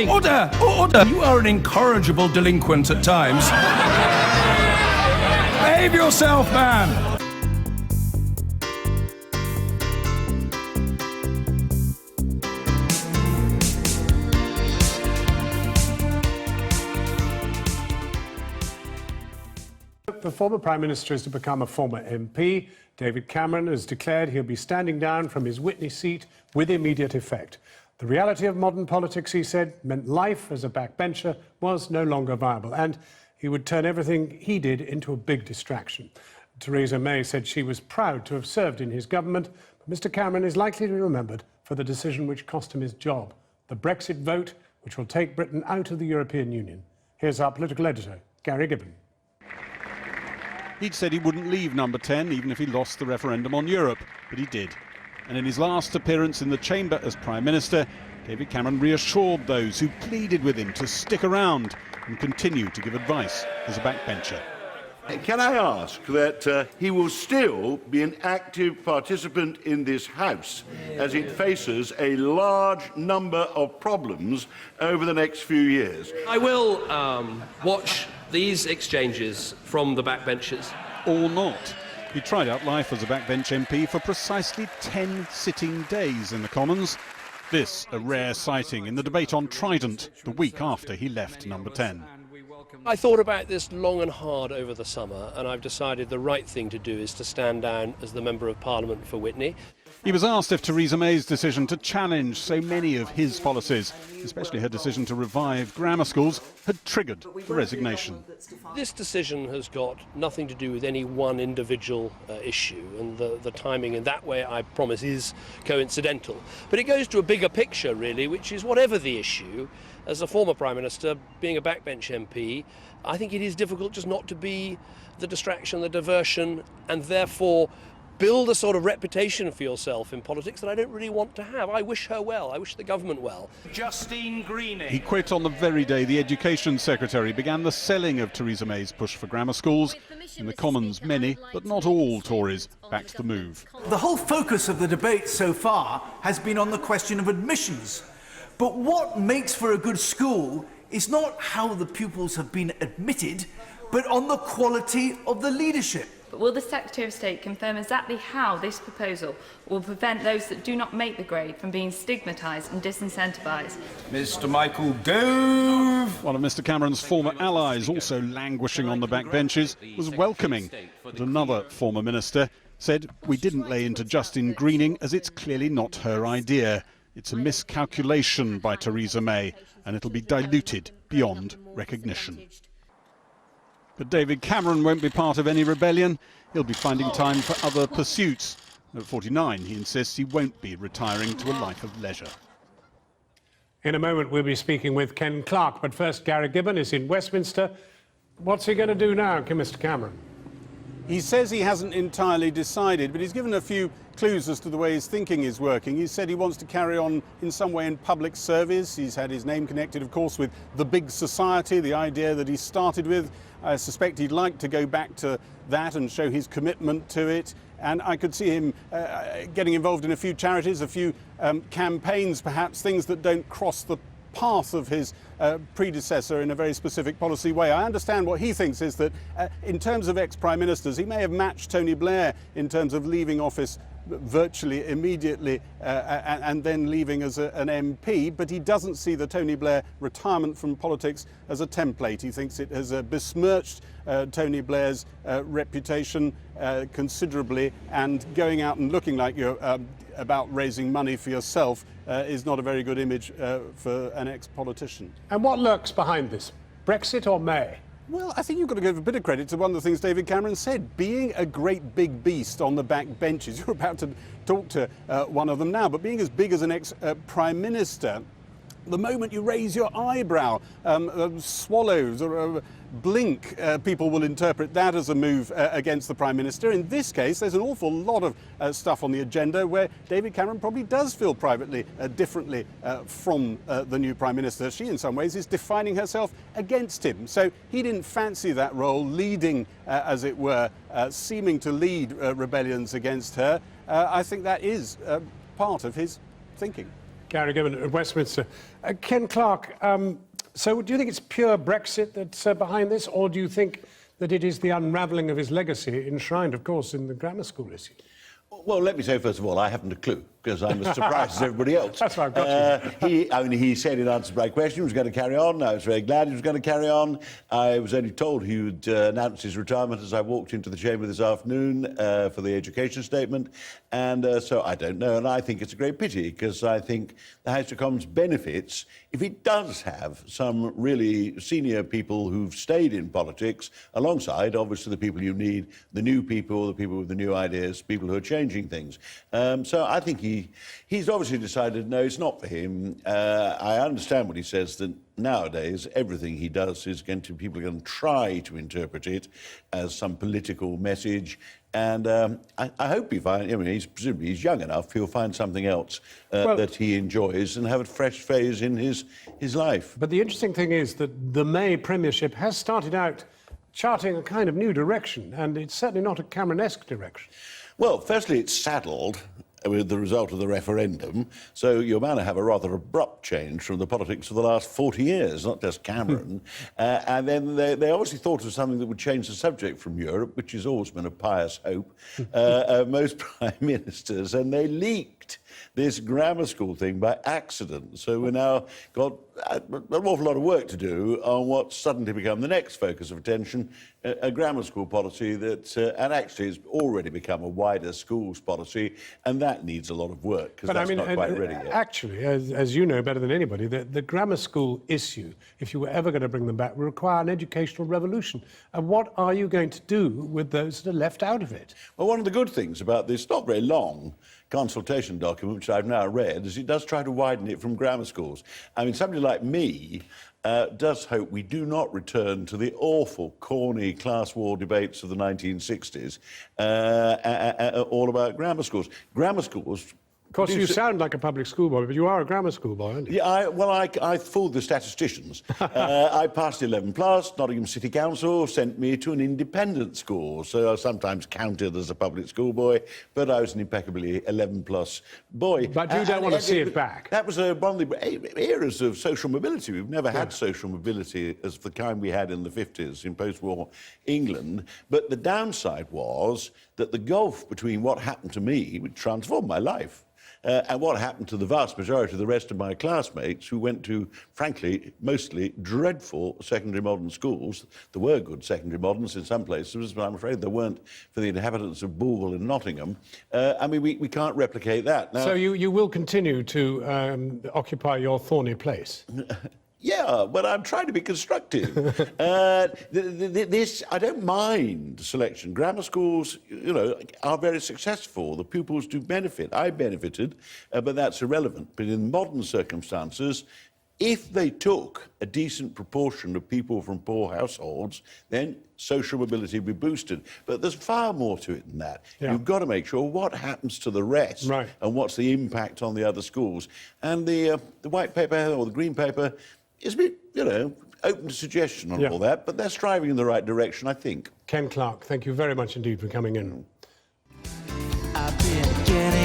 Order! Order! You are an incorrigible delinquent at times. Behave yourself, man! The former Prime Minister is to become a former MP. David Cameron has declared he'll be standing down from his Witney seat with immediate effect. The reality of modern politics, he said, meant life as a backbencher was no longer viable, and he would turn everything he did into a big distraction. Theresa May said she was proud to have served in his government, but Mr Cameron is likely to be remembered for the decision which cost him his job, the Brexit vote, which will take Britain out of the European Union. Here's our political editor, Gary Gibbon. He'd said he wouldn't leave Number 10 even if he lost the referendum on Europe, but he did. And in his last appearance in the chamber as Prime Minister, David Cameron reassured those who pleaded with him to stick around and continue to give advice as a backbencher. Can I ask that he will still be an active participant in this House as it faces a large number of problems over the next few years? I will watch these exchanges from the backbenchers. Or not. He tried out life as a backbench MP for precisely 10 sitting days in the Commons. This a rare sighting in the debate on Trident the week after he left Number 10. I thought about this long and hard over the summer, and I've decided the right thing to do is to stand down as the Member of Parliament for Witney. He was asked if Theresa May's decision to challenge so many of his policies, especially her decision to revive grammar schools, had triggered the resignation. This decision has got nothing to do with any one individual issue, and the timing in that way, I promise, is coincidental. But it goes to a bigger picture, really, which is whatever the issue, as a former Prime Minister, being a backbench MP, I think it is difficult just not to be the distraction, the diversion, and therefore build a sort of reputation for yourself in politics that I don't really want to have. I wish her well. I wish the government well. Justine Greening. He quit on the very day the Education Secretary began the selling of Theresa May's push for grammar schools. In the Commons, many, but not all Tories, backed the move. The whole focus of the debate so far has been on the question of admissions. But what makes for a good school is not how the pupils have been admitted, but on the quality of the leadership. But will the Secretary of State confirm exactly how this proposal will prevent those that do not make the grade from being stigmatised and disincentivised? Mr Michael Gove. One of Mr Cameron's former allies, also languishing on the backbenches, was welcoming. But another former minister said, "We didn't lay into Justine Greening as it's clearly not her idea. It's a miscalculation by Theresa May, and it'll be diluted beyond recognition." But David Cameron won't be part of any rebellion. He'll be finding time for other pursuits. At 49, he insists he won't be retiring to a life of leisure. In a moment, we'll be speaking with Ken Clarke, but first, Gary Gibbon is in Westminster. What's he going to do now, Mr Cameron? He says he hasn't entirely decided, but he's given a few clues as to the way his thinking is working. He said he wants to carry on in some way in public service. He's had his name connected, of course, with the big society, the idea that he started with. I suspect he'd like to go back to that and show his commitment to it. And I could see him getting involved in a few charities, a few campaigns, perhaps, things that don't cross the path of his predecessor in a very specific policy way. I understand what he thinks is that in terms of ex-prime ministers, he may have matched Tony Blair in terms of leaving office virtually immediately and then leaving as an MP, but he doesn't see the Tony Blair retirement from politics as a template. He thinks it has besmirched Tony Blair's reputation considerably, and going out and looking like you're about raising money for yourself is not a very good image for an ex-politician. And what lurks behind this? Brexit or May? Well, I think you've got to give a bit of credit to one of the things David Cameron said. Being a great big beast on the back benches, you're about to talk to one of them now, but being as big as an ex-prime minister, the moment you raise your eyebrow, swallows or blink, people will interpret that as a move against the Prime Minister. In this case, there's an awful lot of stuff on the agenda where David Cameron probably does feel privately differently from the new Prime Minister. She, in some ways, is defining herself against him. So he didn't fancy that role, leading, as it were, seeming to lead rebellions against her. I think that is part of his thinking. Gary Gibbon at Westminster. Ken Clark, so do you think it's pure Brexit that's behind this, or do you think that it is the unravelling of his legacy, enshrined, of course, in the grammar school issue? Well, let me say, first of all, I haven't a clue, because I'm as surprised as everybody else. That's why I've got you. He said in answer to my question he was going to carry on. I was very glad he was going to carry on. I was only told he would announce his retirement as I walked into the chamber this afternoon for the education statement. And so I don't know, and I think it's a great pity, because I think the House of Commons benefits if it does have some really senior people who've stayed in politics, alongside, obviously, the people you need, the new people, the people with the new ideas, people who are changing things. So I think he's obviously decided, no, it's not for him. I understand what he says, that nowadays everything he does is people are going to try to interpret it as some political message. And I hope presumably he's young enough, he'll find something else that he enjoys and have a fresh phase in his life. But the interesting thing is that the May Premiership has started out charting a kind of new direction, and it's certainly not a Cameron-esque direction. Well, firstly, it's saddled with the result of the referendum, so you're bound to have a rather abrupt change from the politics of the last 40 years, not just Cameron. And then they obviously thought of something that would change the subject from Europe, which has always been a pious hope of most prime ministers, and they leaked this grammar school thing by accident. So we've now got an awful lot of work to do on what's suddenly become the next focus of attention, a grammar school policy that, and actually has already become a wider schools policy, and that needs a lot of work, because that's not quite ready yet. Actually, as you know better than anybody, the grammar school issue, if you were ever going to bring them back, would require an educational revolution. And what are you going to do with those that are left out of it? Well, one of the good things about this not very long consultation document, which I've now read, is it does try to widen it from grammar schools. I mean, somebody like me does hope we do not return to the awful, corny class war debates of the 1960s, all about grammar schools. Grammar schools... Of course, you sound like a public school boy, but you are a grammar school boy, aren't you? Yeah, I fooled the statisticians. I passed 11 plus. Nottingham City Council sent me to an independent school, so I was sometimes counted as a public school boy, but I was an impeccably 11 plus boy. But you don't want to see it back. That was one of the eras of social mobility. We've never had social mobility as the kind we had in the 50s in post-war England. But the downside was that the gulf between what happened to me, which transformed my life, and what happened to the vast majority of the rest of my classmates who went to, frankly, mostly dreadful secondary modern schools. There were good secondary moderns in some places, but I'm afraid there weren't for the inhabitants of Boole and Nottingham. I mean, we can't replicate that. Now, so you will continue to occupy your thorny place? Yeah, but I'm trying to be constructive. I don't mind selection. Grammar schools, are very successful. The pupils do benefit. I benefited, but that's irrelevant. But in modern circumstances, if they took a decent proportion of people from poor households, then social mobility would be boosted. But there's far more to it than that. Yeah. You've got to make sure what happens to the rest, right, and what's the impact on the other schools. And the white paper or the green paper is a bit, open to suggestion on all that, but they're striving in the right direction, I think. Ken Clark, thank you very much indeed for coming in. I've been getting